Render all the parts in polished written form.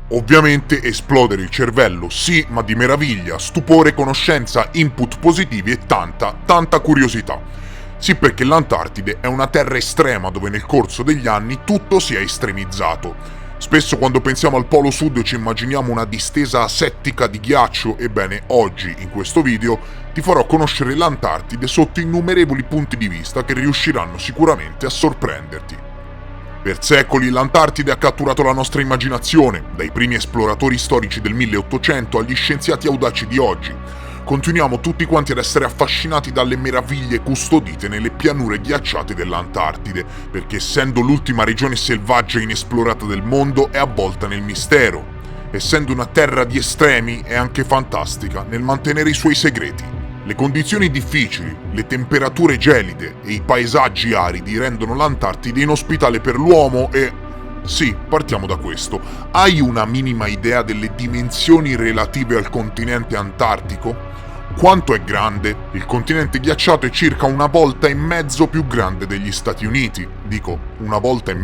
Ovviamente esplodere il cervello, sì, ma di meraviglia, stupore, conoscenza, input positivi e tanta curiosità. Sì, perché l'Antartide è una terra estrema dove nel corso degli anni tutto si è estremizzato. Spesso quando pensiamo al Polo Sud ci immaginiamo una distesa asettica di ghiaccio, ebbene oggi, in questo video, ti farò conoscere l'Antartide sotto innumerevoli punti di vista che riusciranno sicuramente a sorprenderti. Per secoli l'Antartide ha catturato la nostra immaginazione, dai primi esploratori storici del 1800 agli scienziati audaci di oggi. Continuiamo tutti quanti ad essere affascinati dalle meraviglie custodite nelle pianure ghiacciate dell'Antartide, perché essendo l'ultima regione selvaggia inesplorata del mondo è avvolta nel mistero. Essendo una terra di estremi è anche fantastica nel mantenere i suoi segreti. Le condizioni difficili, le temperature gelide e i paesaggi aridi rendono l'Antartide inospitale per l'uomo e... Sì, partiamo da questo. Hai una minima idea delle dimensioni relative al continente antartico? Quanto è grande? Il continente ghiacciato è circa 1,5 volte più grande degli Stati Uniti. Dico 1,5 volte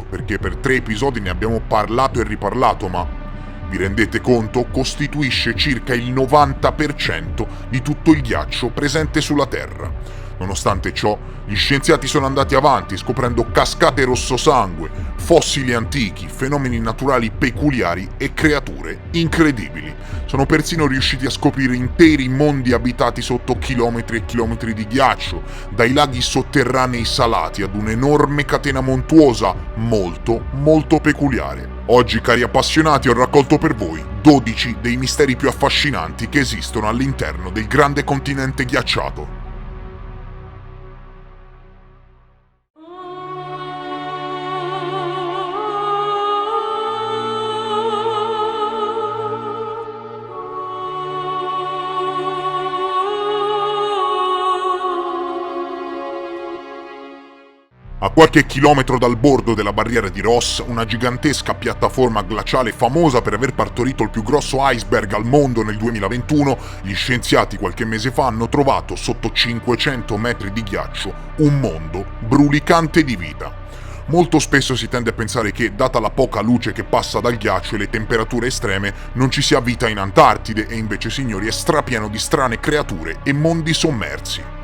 perché per 3 episodi ne abbiamo parlato e riparlato, ma... Vi rendete conto? Costituisce circa il 90% di tutto il ghiaccio presente sulla Terra. Nonostante ciò, gli scienziati sono andati avanti scoprendo cascate rossosangue, fossili antichi, fenomeni naturali peculiari e creature incredibili. Sono persino riusciti a scoprire interi mondi abitati sotto chilometri e chilometri di ghiaccio, dai laghi sotterranei salati ad un'enorme catena montuosa molto peculiare. Oggi, cari appassionati, ho raccolto per voi 12 dei misteri più affascinanti che esistono all'interno del grande continente ghiacciato. A qualche chilometro dal bordo della barriera di Ross, una gigantesca piattaforma glaciale famosa per aver partorito il più grosso iceberg al mondo nel 2021, gli scienziati qualche mese fa hanno trovato sotto 500 metri di ghiaccio un mondo brulicante di vita. Molto spesso si tende a pensare che, data la poca luce che passa dal ghiaccio e le temperature estreme, non ci sia vita in Antartide e invece, signori, è strapieno di strane creature e mondi sommersi.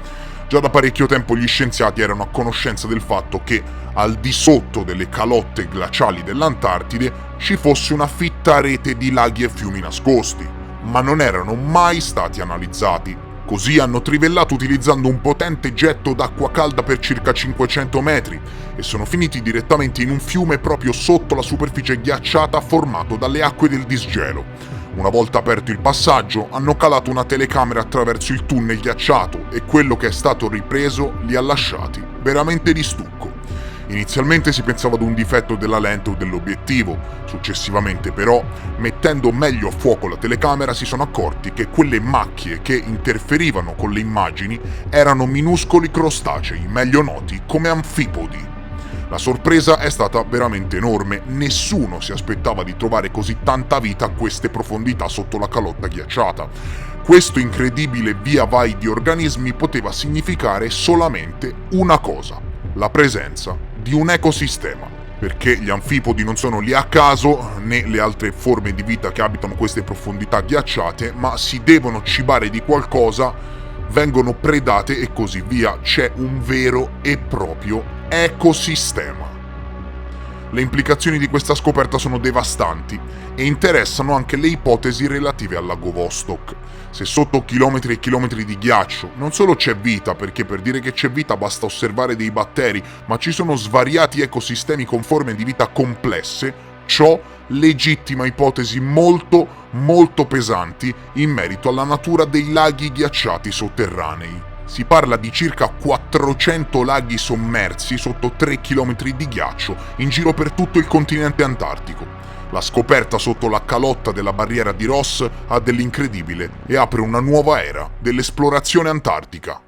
Già da parecchio tempo gli scienziati erano a conoscenza del fatto che, al di sotto delle calotte glaciali dell'Antartide, ci fosse una fitta rete di laghi e fiumi nascosti, ma non erano mai stati analizzati. Così hanno trivellato utilizzando un potente getto d'acqua calda per circa 500 metri e sono finiti direttamente in un fiume proprio sotto la superficie ghiacciata formato dalle acque del disgelo. Una volta aperto il passaggio, hanno calato una telecamera attraverso il tunnel ghiacciato e quello che è stato ripreso li ha lasciati veramente di stucco. Inizialmente si pensava ad un difetto della lente o dell'obiettivo, successivamente però, mettendo meglio a fuoco la telecamera, si sono accorti che quelle macchie che interferivano con le immagini erano minuscoli crostacei, meglio noti come anfipodi. La sorpresa è stata veramente enorme, nessuno si aspettava di trovare così tanta vita a queste profondità sotto la calotta ghiacciata. Questo incredibile via vai di organismi poteva significare solamente una cosa: la presenza di un ecosistema. Perché gli anfipodi non sono lì a caso, né le altre forme di vita che abitano queste profondità ghiacciate, ma si devono cibare di qualcosa, vengono predate e così via. C'è un vero e proprio ecosistema. Le implicazioni di questa scoperta sono devastanti e interessano anche le ipotesi relative al lago Vostok. Se sotto chilometri e chilometri di ghiaccio non solo c'è vita, perché per dire che c'è vita basta osservare dei batteri, ma ci sono svariati ecosistemi con forme di vita complesse, ciò legittima ipotesi molto pesanti in merito alla natura dei laghi ghiacciati sotterranei. Si parla di circa 400 laghi sommersi sotto 3 km di ghiaccio in giro per tutto il continente antartico. La scoperta sotto la calotta della barriera di Ross ha dell'incredibile e apre una nuova era dell'esplorazione antartica.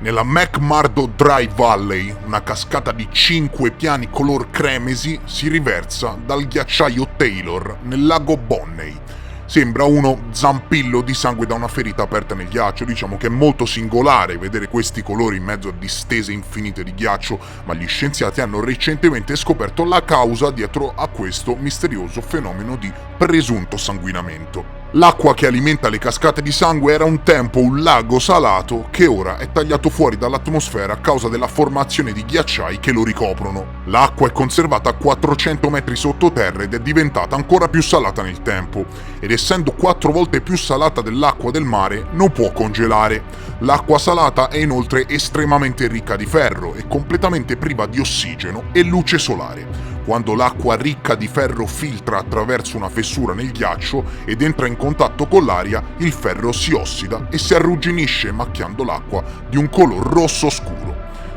Nella McMurdo Dry Valley, una cascata di 5 piani color cremesi si riversa dal ghiacciaio Taylor nel lago Bonney. Sembra uno zampillo di sangue da una ferita aperta nel ghiaccio. Diciamo che è molto singolare vedere questi colori in mezzo a distese infinite di ghiaccio, ma gli scienziati hanno recentemente scoperto la causa dietro a questo misterioso fenomeno di presunto sanguinamento. L'acqua che alimenta le cascate di sangue era un tempo un lago salato che ora è tagliato fuori dall'atmosfera a causa della formazione di ghiacciai che lo ricoprono. L'acqua è conservata a 400 metri sottoterra ed è diventata ancora più salata nel tempo, ed essendo 4 volte più salata dell'acqua del mare non può congelare. L'acqua salata è inoltre estremamente ricca di ferro e completamente priva di ossigeno e luce solare. Quando l'acqua ricca di ferro filtra attraverso una fessura nel ghiaccio ed entra in contatto con l'aria, il ferro si ossida e si arrugginisce, macchiando l'acqua di un color rosso scuro,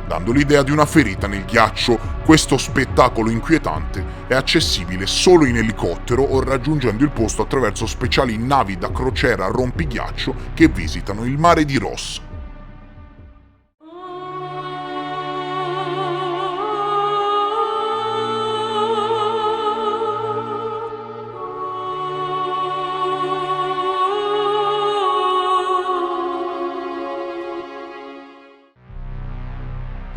dando l'idea di una ferita nel ghiaccio. Questo spettacolo inquietante è accessibile solo in elicottero o raggiungendo il posto attraverso speciali navi da crociera rompighiaccio che visitano il mare di Ross.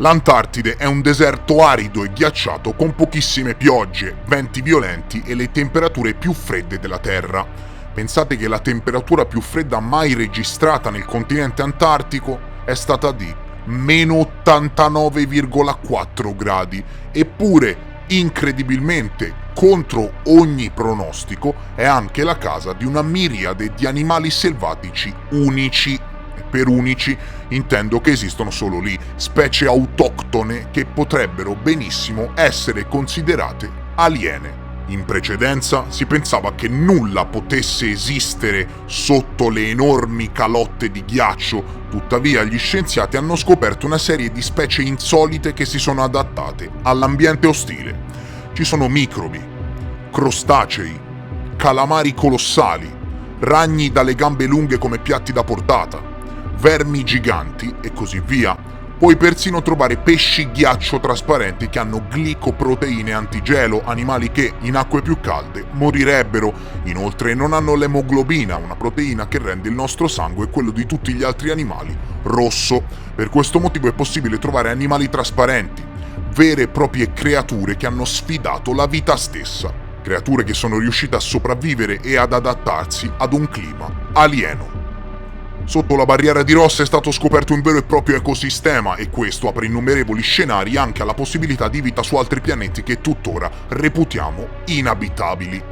L'Antartide è un deserto arido e ghiacciato con pochissime piogge, venti violenti e le temperature più fredde della Terra. Pensate che la temperatura più fredda mai registrata nel continente antartico è stata di meno 89,4 gradi, eppure, incredibilmente, contro ogni pronostico, è anche la casa di una miriade di animali selvatici unici. Per unici intendo che esistono solo lì, specie autoctone che potrebbero benissimo essere considerate aliene. In precedenza si pensava che nulla potesse esistere sotto le enormi calotte di ghiaccio, tuttavia gli scienziati hanno scoperto una serie di specie insolite che si sono adattate all'ambiente ostile. Ci sono microbi, crostacei, calamari colossali, ragni dalle gambe lunghe come piatti da portata, vermi giganti e così via. Puoi persino trovare pesci ghiaccio trasparenti che hanno glicoproteine antigelo, animali che in acque più calde morirebbero. Inoltre non hanno l'emoglobina, una proteina che rende il nostro sangue e quello di tutti gli altri animali rosso. Per questo motivo è possibile trovare animali trasparenti, vere e proprie creature che hanno sfidato la vita stessa, creature che sono riuscite a sopravvivere e ad adattarsi ad un clima alieno. Sotto la barriera di Ross è stato scoperto un vero e proprio ecosistema e questo apre innumerevoli scenari anche alla possibilità di vita su altri pianeti che tuttora reputiamo inabitabili.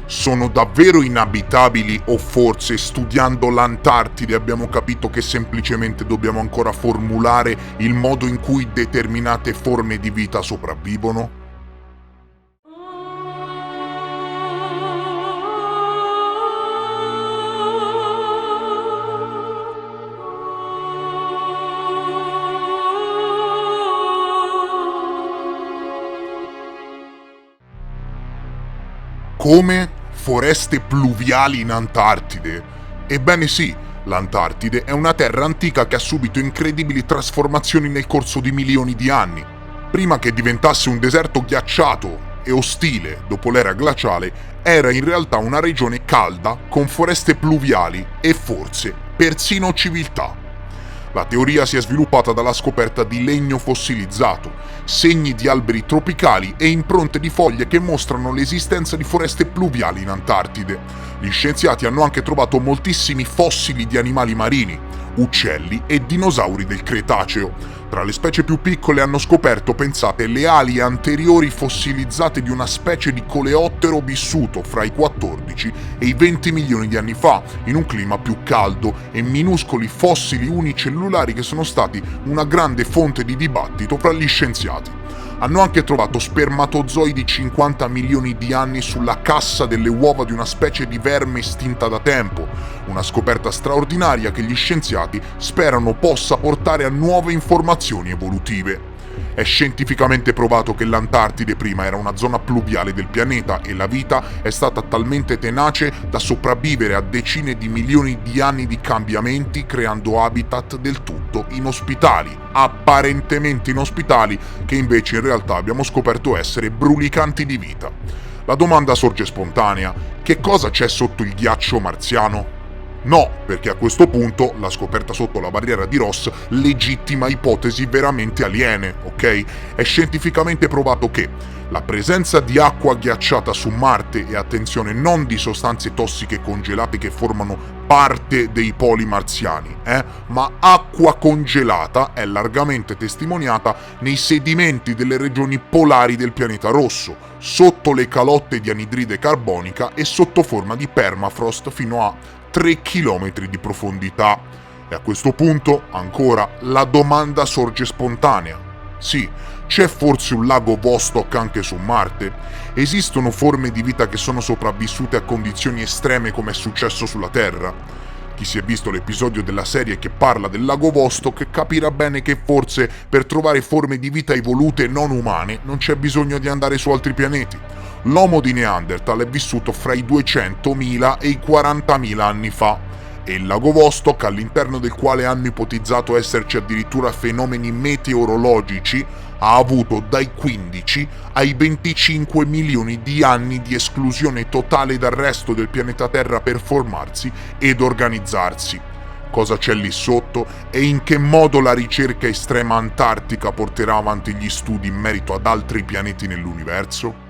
Sono davvero inabitabili o forse studiando l'Antartide abbiamo capito che semplicemente dobbiamo ancora formulare il modo in cui determinate forme di vita sopravvivono? Come foreste pluviali in Antartide? Ebbene sì, l'Antartide è una terra antica che ha subito incredibili trasformazioni nel corso di milioni di anni. Prima che diventasse un deserto ghiacciato e ostile dopo l'era glaciale, era in realtà una regione calda con foreste pluviali e forse persino civiltà. La teoria si è sviluppata dalla scoperta di legno fossilizzato, segni di alberi tropicali e impronte di foglie che mostrano l'esistenza di foreste pluviali in Antartide. Gli scienziati hanno anche trovato moltissimi fossili di animali marini, uccelli e dinosauri del Cretaceo. Tra le specie più piccole hanno scoperto, pensate, le ali anteriori fossilizzate di una specie di coleottero vissuto fra i 14 e i 20 milioni di anni fa, in un clima più caldo, e minuscoli fossili unicellulari che sono stati una grande fonte di dibattito fra gli scienziati. Hanno anche trovato spermatozoi di 50 milioni di anni sulla cassa delle uova di una specie di verme estinta da tempo, una scoperta straordinaria che gli scienziati sperano possa portare a nuove informazioni evolutive. È scientificamente provato che l'Antartide prima era una zona pluviale del pianeta e la vita è stata talmente tenace da sopravvivere a decine di milioni di anni di cambiamenti, creando habitat del tutto inospitali, apparentemente inospitali, che invece in realtà abbiamo scoperto essere brulicanti di vita. La domanda sorge spontanea: che cosa c'è sotto il ghiaccio marziano? No, perché a questo punto la scoperta sotto la barriera di Ross legittima ipotesi veramente aliene, ok? È scientificamente provato che la presenza di acqua ghiacciata su Marte, e attenzione, non di sostanze tossiche congelate che formano parte dei poli marziani, ma acqua congelata, è largamente testimoniata nei sedimenti delle regioni polari del pianeta rosso, sotto le calotte di anidride carbonica e sotto forma di permafrost fino a 3 km di profondità. E a questo punto, ancora, la domanda sorge spontanea. Sì, c'è forse un lago Vostok anche su Marte? Esistono forme di vita che sono sopravvissute a condizioni estreme come è successo sulla Terra? Chi si è visto l'episodio della serie che parla del lago Vostok capirà bene che forse per trovare forme di vita evolute non umane non c'è bisogno di andare su altri pianeti. L'Homo di Neanderthal è vissuto fra i 200.000 e i 40.000 anni fa, e il lago Vostok, all'interno del quale hanno ipotizzato esserci addirittura fenomeni meteorologici, ha avuto dai 15 ai 25 milioni di anni di esclusione totale dal resto del pianeta Terra per formarsi ed organizzarsi. Cosa c'è lì sotto e in che modo la ricerca estrema antartica porterà avanti gli studi in merito ad altri pianeti nell'universo?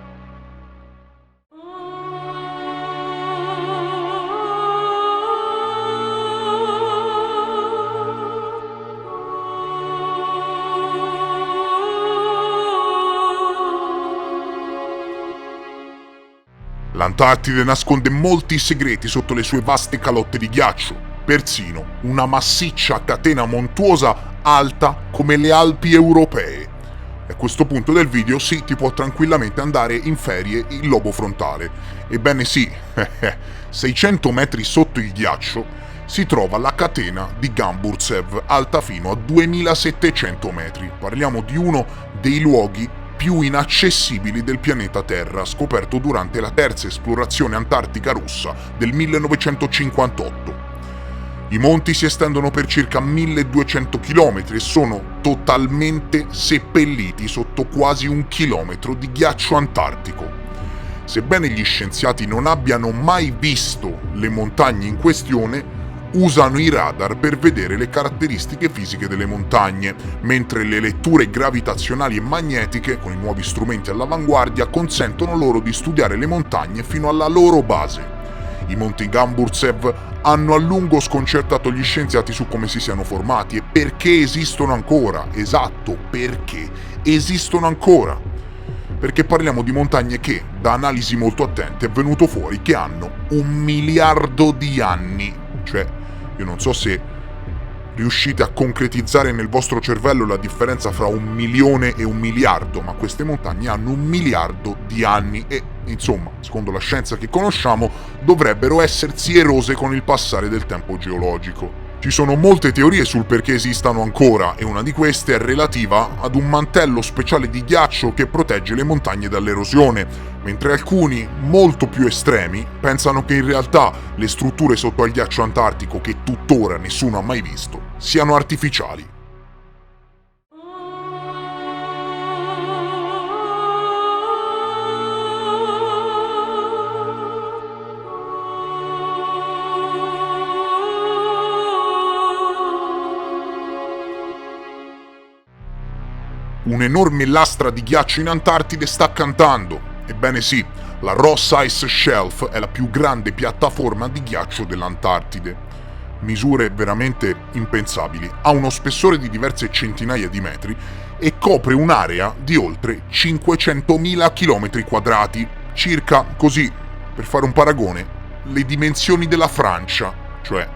L'Antartide nasconde molti segreti sotto le sue vaste calotte di ghiaccio, persino una massiccia catena montuosa alta come le Alpi europee. E a questo punto del video sì, ti può tranquillamente andare in ferie il lobo frontale. Ebbene sì, 600 metri sotto il ghiaccio si trova la catena di Gamburtsev, alta fino a 2700 metri. Parliamo di uno dei luoghi più inaccessibili del pianeta Terra, scoperto durante la terza esplorazione antartica russa del 1958. I monti si estendono per circa 1200 km e sono totalmente seppelliti sotto quasi 1 chilometro di ghiaccio antartico. Sebbene gli scienziati non abbiano mai visto le montagne in questione, usano i radar per vedere le caratteristiche fisiche delle montagne, mentre le letture gravitazionali e magnetiche, con i nuovi strumenti all'avanguardia, consentono loro di studiare le montagne fino alla loro base. I monti Gamburtsev hanno a lungo sconcertato gli scienziati su come si siano formati e perché esistono ancora. Esatto, perché esistono ancora. Perché parliamo di montagne che, da analisi molto attente, è venuto fuori che hanno 1 miliardo di anni. Cioè, io non so se riuscite a concretizzare nel vostro cervello la differenza fra 1 milione e 1 miliardo, ma queste montagne hanno 1 miliardo di anni e, insomma, secondo la scienza che conosciamo, dovrebbero essersi erose con il passare del tempo geologico. Ci sono molte teorie sul perché esistano ancora e una di queste è relativa ad un mantello speciale di ghiaccio che protegge le montagne dall'erosione, mentre alcuni, molto più estremi, pensano che in realtà le strutture sotto al ghiaccio antartico, che tuttora nessuno ha mai visto, siano artificiali. Un'enorme lastra di ghiaccio in Antartide sta cantando. Ebbene sì, la Ross Ice Shelf è la più grande piattaforma di ghiaccio dell'Antartide. Misure veramente impensabili. Ha uno spessore di diverse centinaia di metri e copre un'area di oltre 500.000 km quadrati. Circa, così, per fare un paragone, le dimensioni della Francia. Cioè,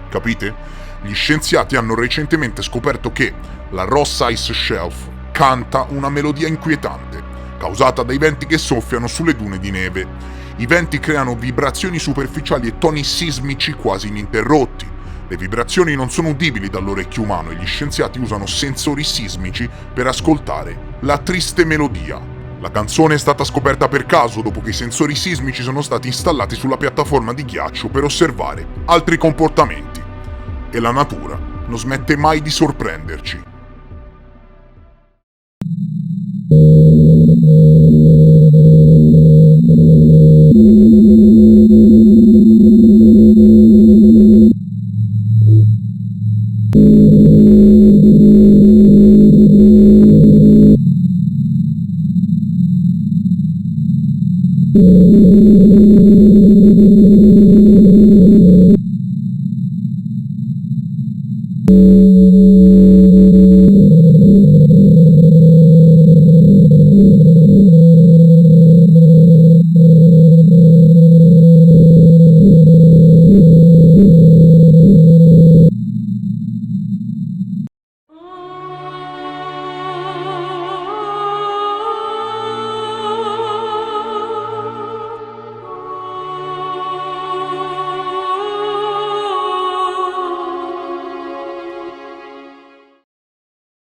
capite? Gli scienziati hanno recentemente scoperto che la Ross Ice Shelf canta una melodia inquietante, causata dai venti che soffiano sulle dune di neve. I venti creano vibrazioni superficiali e toni sismici quasi ininterrotti. Le vibrazioni non sono udibili dall'orecchio umano e gli scienziati usano sensori sismici per ascoltare la triste melodia. La canzone è stata scoperta per caso dopo che i sensori sismici sono stati installati sulla piattaforma di ghiaccio per osservare altri comportamenti. E la natura non smette mai di sorprenderci.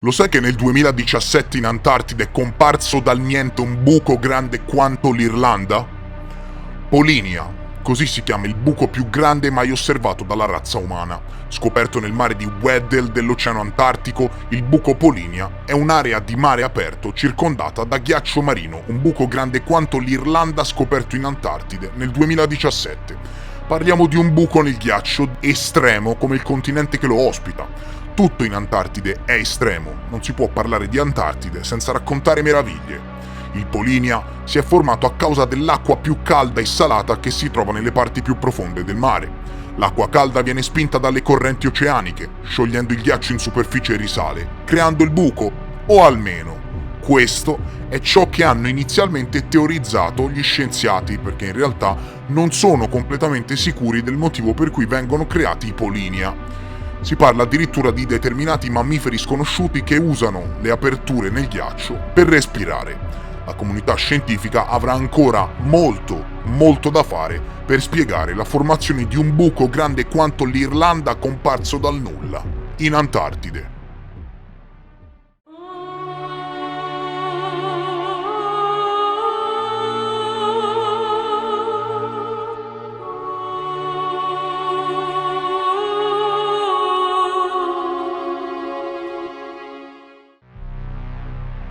Lo sai che nel 2017 in Antartide è comparso dal niente un buco grande quanto l'Irlanda? Polinia, così si chiama il buco più grande mai osservato dalla razza umana. Scoperto nel mare di Weddell dell'Oceano Antartico, il buco Polinia è un'area di mare aperto circondata da ghiaccio marino, un buco grande quanto l'Irlanda scoperto in Antartide nel 2017. Parliamo di un buco nel ghiaccio estremo come il continente che lo ospita. Tutto in Antartide è estremo, non si può parlare di Antartide senza raccontare meraviglie. Il Polinia si è formato a causa dell'acqua più calda e salata che si trova nelle parti più profonde del mare. L'acqua calda viene spinta dalle correnti oceaniche, sciogliendo il ghiaccio in superficie e risale, creando il buco, o almeno questo è ciò che hanno inizialmente teorizzato gli scienziati, perché in realtà non sono completamente sicuri del motivo per cui vengono creati i Polinia. Si parla addirittura di determinati mammiferi sconosciuti che usano le aperture nel ghiaccio per respirare. La comunità scientifica avrà ancora molto da fare per spiegare la formazione di un buco grande quanto l'Irlanda comparso dal nulla, in Antartide.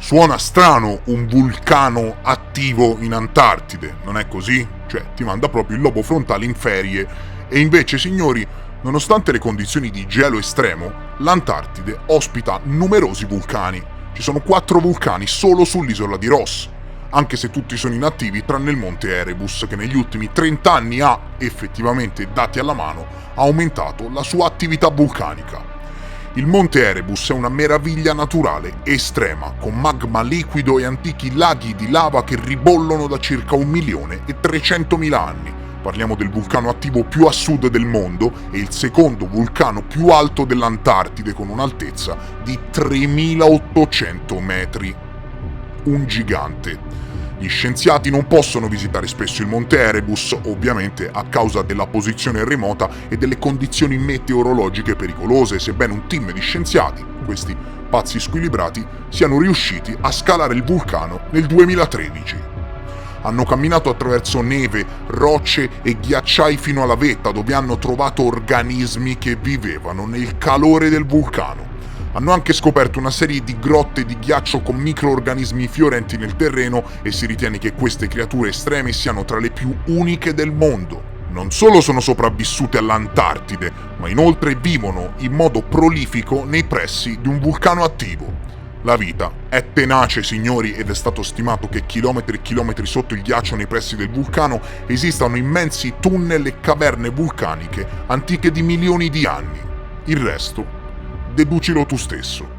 Suona strano un vulcano attivo in Antartide, non è così? Cioè, ti manda proprio il lobo frontale in ferie. E invece, signori, nonostante le condizioni di gelo estremo, l'Antartide ospita numerosi vulcani. Ci sono 4 vulcani solo sull'isola di Ross, anche se tutti sono inattivi tranne il monte Erebus, che negli ultimi 30 anni ha, effettivamente dati alla mano, aumentato la sua attività vulcanica. Il monte Erebus è una meraviglia naturale estrema, con magma liquido e antichi laghi di lava che ribollono da circa 1.300.000 anni. Parliamo del vulcano attivo più a sud del mondo e il secondo vulcano più alto dell'Antartide, con un'altezza di 3.800 metri. Un gigante. Gli scienziati non possono visitare spesso il monte Erebus, ovviamente a causa della posizione remota e delle condizioni meteorologiche pericolose, sebbene un team di scienziati, questi pazzi squilibrati, siano riusciti a scalare il vulcano nel 2013. Hanno camminato attraverso neve, rocce e ghiacciai fino alla vetta, dove hanno trovato organismi che vivevano nel calore del vulcano. Hanno anche scoperto una serie di grotte di ghiaccio con microorganismi fiorenti nel terreno e si ritiene che queste creature estreme siano tra le più uniche del mondo. Non solo sono sopravvissute all'Antartide, ma inoltre vivono in modo prolifico nei pressi di un vulcano attivo. La vita è tenace, signori, ed è stato stimato che chilometri e chilometri sotto il ghiaccio nei pressi del vulcano esistano immensi tunnel e caverne vulcaniche antiche di milioni di anni. Il resto, deducilo tu stesso.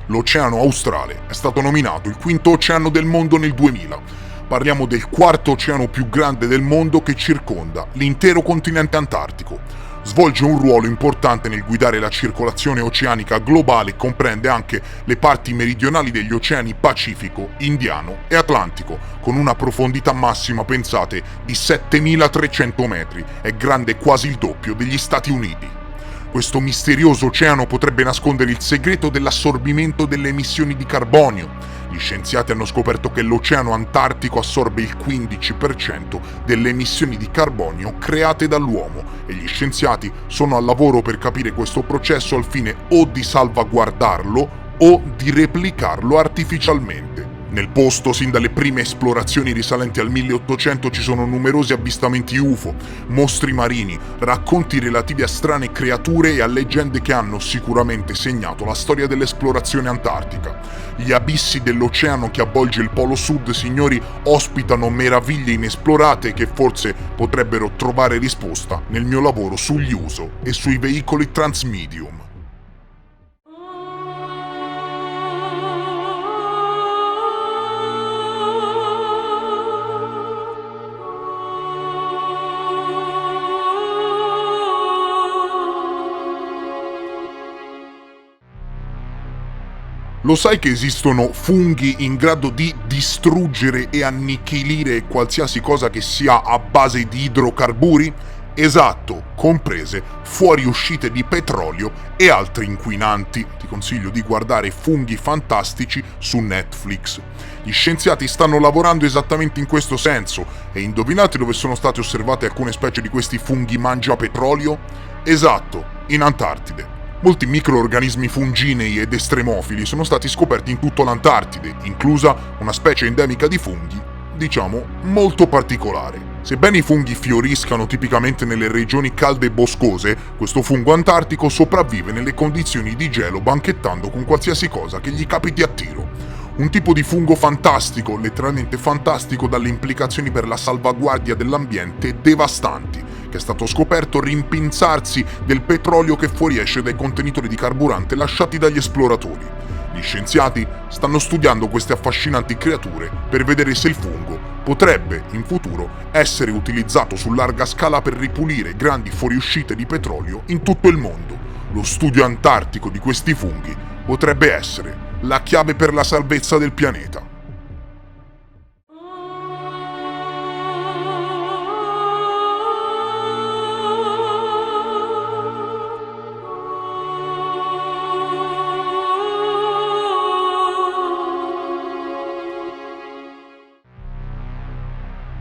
L'Oceano Australe è stato nominato il quinto oceano del mondo nel 2000. Parliamo del quarto oceano più grande del mondo che circonda l'intero continente antartico. Svolge un ruolo importante nel guidare la circolazione oceanica globale e comprende anche le parti meridionali degli oceani Pacifico, Indiano e Atlantico, con una profondità massima, pensate, di 7300 metri. È grande quasi il doppio degli Stati Uniti. Questo misterioso oceano potrebbe nascondere il segreto dell'assorbimento delle emissioni di carbonio. Gli scienziati hanno scoperto che l'Oceano Antartico assorbe il 15% delle emissioni di carbonio create dall'uomo e gli scienziati sono al lavoro per capire questo processo al fine o di salvaguardarlo o di replicarlo artificialmente. Nel posto, sin dalle prime esplorazioni risalenti al 1800, ci sono numerosi avvistamenti UFO, mostri marini, racconti relativi a strane creature e a leggende che hanno sicuramente segnato la storia dell'esplorazione antartica. Gli abissi dell'oceano che avvolge il Polo Sud, signori, ospitano meraviglie inesplorate che forse potrebbero trovare risposta nel mio lavoro sugli USO e sui veicoli transmedium. Lo sai che esistono funghi in grado di distruggere e annichilire qualsiasi cosa che sia a base di idrocarburi? Esatto, comprese fuoriuscite di petrolio e altri inquinanti. Ti consiglio di guardare Funghi Fantastici su Netflix. Gli scienziati stanno lavorando esattamente in questo senso e indovinate dove sono state osservate alcune specie di questi funghi mangia petrolio? Esatto, in Antartide. Molti microorganismi funginei ed estremofili sono stati scoperti in tutta l'Antartide, inclusa una specie endemica di funghi, diciamo, molto particolare. Sebbene i funghi fioriscano tipicamente nelle regioni calde e boscose, questo fungo antartico sopravvive nelle condizioni di gelo banchettando con qualsiasi cosa che gli capiti a tiro. Un tipo di fungo fantastico, letteralmente fantastico, dalle implicazioni per la salvaguardia dell'ambiente devastanti, che è stato scoperto rimpinzarsi del petrolio che fuoriesce dai contenitori di carburante lasciati dagli esploratori. Gli scienziati stanno studiando queste affascinanti creature per vedere se il fungo potrebbe, in futuro, essere utilizzato su larga scala per ripulire grandi fuoriuscite di petrolio in tutto il mondo. Lo studio antartico di questi funghi potrebbe essere la chiave per la salvezza del pianeta.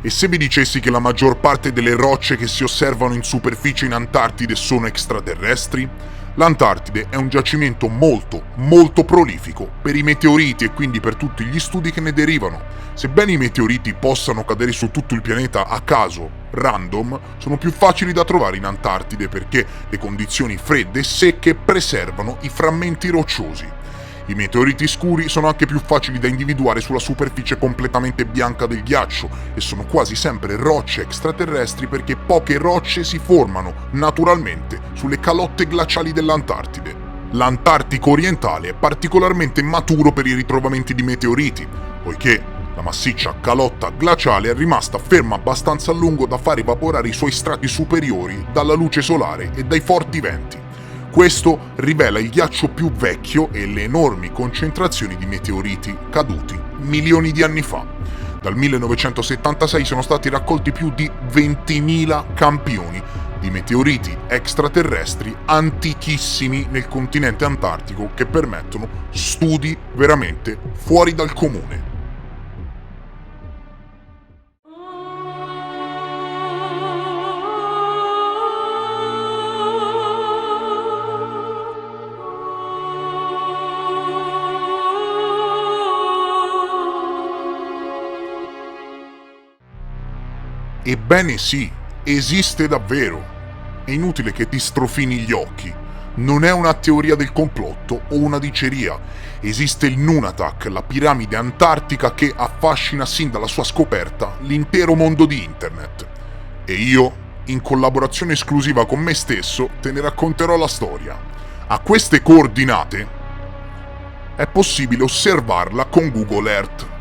E se vi dicessi che la maggior parte delle rocce che si osservano in superficie in Antartide sono extraterrestri? L'Antartide è un giacimento molto prolifico per i meteoriti e quindi per tutti gli studi che ne derivano. Sebbene i meteoriti possano cadere su tutto il pianeta a caso, random, sono più facili da trovare in Antartide perché le condizioni fredde e secche preservano i frammenti rocciosi. I meteoriti scuri sono anche più facili da individuare sulla superficie completamente bianca del ghiaccio e sono quasi sempre rocce extraterrestri perché poche rocce si formano naturalmente sulle calotte glaciali dell'Antartide. L'Antartico orientale è particolarmente maturo per i ritrovamenti di meteoriti, poiché la massiccia calotta glaciale è rimasta ferma abbastanza a lungo da far evaporare i suoi strati superiori dalla luce solare e dai forti venti. Questo rivela il ghiaccio più vecchio e le enormi concentrazioni di meteoriti caduti milioni di anni fa. Dal 1976 sono stati raccolti più di 20.000 campioni di meteoriti extraterrestri antichissimi nel continente antartico che permettono studi veramente fuori dal comune. Ebbene sì, esiste davvero. È inutile che ti strofini gli occhi. Non è una teoria del complotto o una diceria. Esiste il Nunatak, la piramide antartica che affascina sin dalla sua scoperta l'intero mondo di internet. E io, in collaborazione esclusiva con me stesso, te ne racconterò la storia. A queste coordinate è possibile osservarla con Google Earth.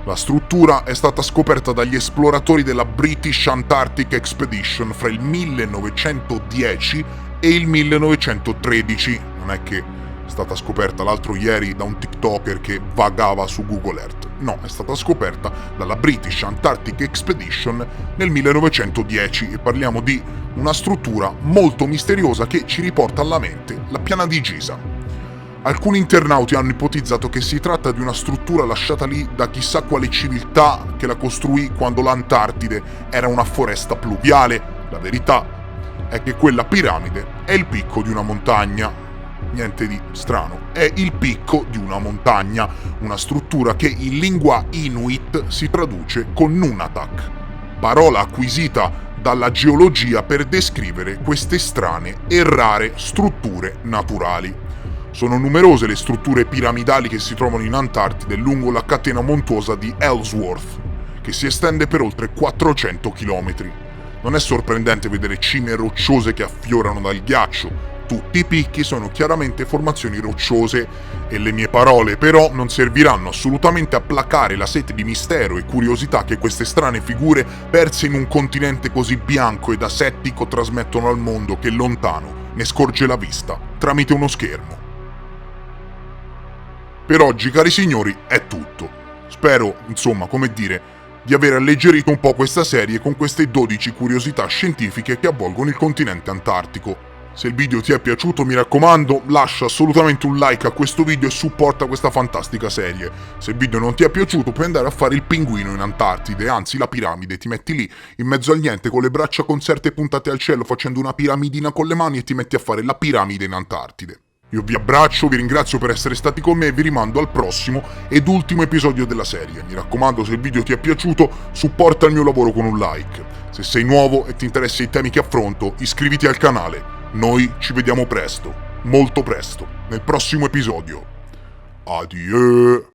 La struttura è stata scoperta dagli esploratori della British Antarctic Expedition fra il 1910 e il 1913. Non è che è stata scoperta l'altro ieri da un TikToker che vagava su Google Earth. No, è stata scoperta dalla British Antarctic Expedition nel 1910 e parliamo di una struttura molto misteriosa che ci riporta alla mente la piana di Giza. Alcuni internauti hanno ipotizzato che si tratta di una struttura lasciata lì da chissà quale civiltà che la costruì quando l'Antartide era una foresta pluviale. La verità è che quella piramide è il picco di una montagna. Niente di strano, è il picco di una montagna, una struttura che in lingua Inuit si traduce con Nunatak, parola acquisita dalla geologia per descrivere queste strane e rare strutture naturali. Sono numerose le strutture piramidali che si trovano in Antartide lungo la catena montuosa di Ellsworth, che si estende per oltre 400 km. Non è sorprendente vedere cime rocciose che affiorano dal ghiaccio. Tutti i picchi sono chiaramente formazioni rocciose e le mie parole però non serviranno assolutamente a placare la sete di mistero e curiosità che queste strane figure perse in un continente così bianco ed asettico trasmettono al mondo che lontano ne scorge la vista tramite uno schermo. Per oggi, cari signori, è tutto. Spero, di aver alleggerito un po' questa serie con queste 12 curiosità scientifiche che avvolgono il continente antartico. Se il video ti è piaciuto, mi raccomando, lascia assolutamente un like a questo video e supporta questa fantastica serie. Se il video non ti è piaciuto, puoi andare a fare il pinguino in Antartide, anzi la piramide, ti metti lì, in mezzo al niente, con le braccia conserte puntate al cielo, facendo una piramidina con le mani e ti metti a fare la piramide in Antartide. Io vi abbraccio, vi ringrazio per essere stati con me e vi rimando al prossimo ed ultimo episodio della serie. Mi raccomando, se il video ti è piaciuto, supporta il mio lavoro con un like. Se sei nuovo e ti interessano i temi che affronto, iscriviti al canale. Noi ci vediamo presto, molto presto, nel prossimo episodio. Adieu!